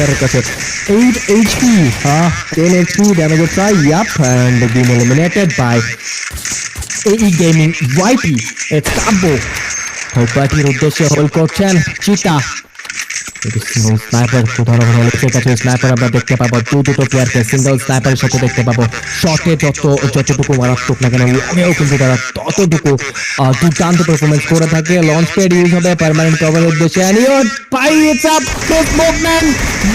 player kache 8 HP, 10 HP damage try, yup, and being eliminated by AE Gaming YP. It's Kabbo. Third party উদ্দেশ্যে hold করছেন চিতা। Sniper কোথাও কাছে sniper আমরা দেখতে পাবো, দুটো প্লেয়ারকে সিঙ্গেল স্নাইপারের সাথে দেখতে পাবো। শটে যতটুকু মারাত্মক না কেন লগেও কিন্তু তারা ততটুকু দুর্দান্ত পারফরমেন্স করে থাকে। লঞ্চ প্যাড ইউজ হবে পার্মানেন্ট কভারের উদ্দেশ্যে,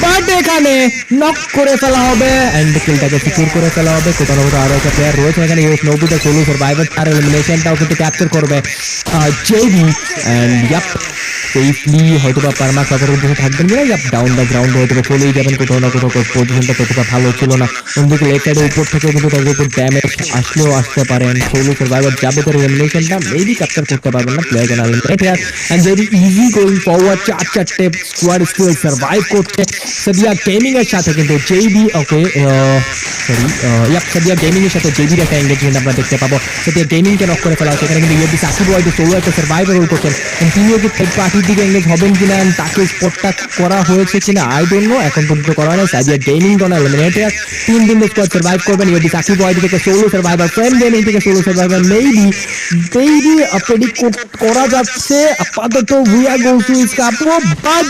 বাট এখানে নক করে ফেলা হবে এন্ড কিলটাকে সিকিউর করে ফেলা হবে। কোথাও কোথাও আরো একটা প্লেয়ার রয়েছে এখানে, ইউএস নোবিটা সোলো সার্ভাইভার আর এলিমিনেশনটাও কিন্তু ক্যাপচার করবে জেবি এন্ড ইয়াপ সেফলি হয়তো বা পারমা কভারের উদ্দেশ্যে থাকবেন কিনা, ইয়াপ ডাউন দ্য গ্রাউন্ড হয়তো চলেই যাবেন। কোথাও না কোথাও পজিশনটা ততটা ভালো ছিল না, অন্যদিকে লেফট সাইডের উপর থেকে কিন্তু তাদের উপর ড্যামেজ আসলেও আসতে পারেন। সোলো সার্ভাইভার যাবে তার এলিমিনেশনটা মেবি ক্যাপচার করতে পারবেন না, প্লেয়ার কেন eliminated and very easy going forward. চারটে স্কোয়াড স্টিল সার্ভাইভ করছে সাদিয়া গেমিং এর সাথে, কিন্তু জেবি ওকে সাদিয়া গেমিং এর সাথে জেবির একটা এঙ্গেজমেন্ট আমরা দেখতে পাবো। সাদিয়া গেমিং কে নক করে ফেলা হচ্ছে এখানে, কিন্তু ইউবি সাকিব ওয়াইড সোলো একটা সার্ভাইভার রোল করছেন, তিনিও কি থার্ড পার্টির দিকে এঙ্গেজ হবেন কিনা, তাকে স্পটটা করা হয়েছে কিনা আই ডোন্ট নো, এখন পর্যন্ত করা হয় না। সাদিয়া গেমিং গনা এলিমিনেটেড, 3 দিন স্কোয়াড সার্ভাইভ করবেন। ইউবি সাকিব ওয়াইড থেকে সোলো সার্ভাইভার, ফ্রেন্ড গেমিং থেকে সোলো সার্ভাইভার মেবি প্রেডিক্ট করা যাচ্ছে আপাতত। We are going to scapo but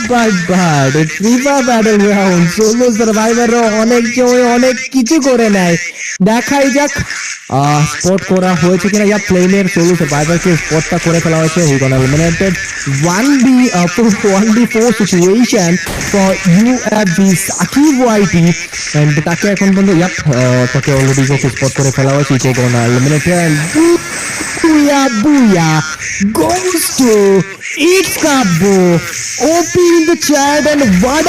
it's river battle ground. Solo সার্ভাইভারও অনেক সময় অনেক কিছু করে নেয়, দেখাই যাক স্পট করা হয়েছে কিনা। ইয়া প্লেনের সোলো সার্ভাইভারকে স্পটটা করে ফেলা হয়েছে। He gonna eliminated 1v4 situation for UFB Sakib YT and তাকে এখন পর্যন্ত তাকে অলরেডি স্পট করে ফেলা হয়েছে। He gonna eliminated Booyah goes to It's Kabbo. OP in the chat and what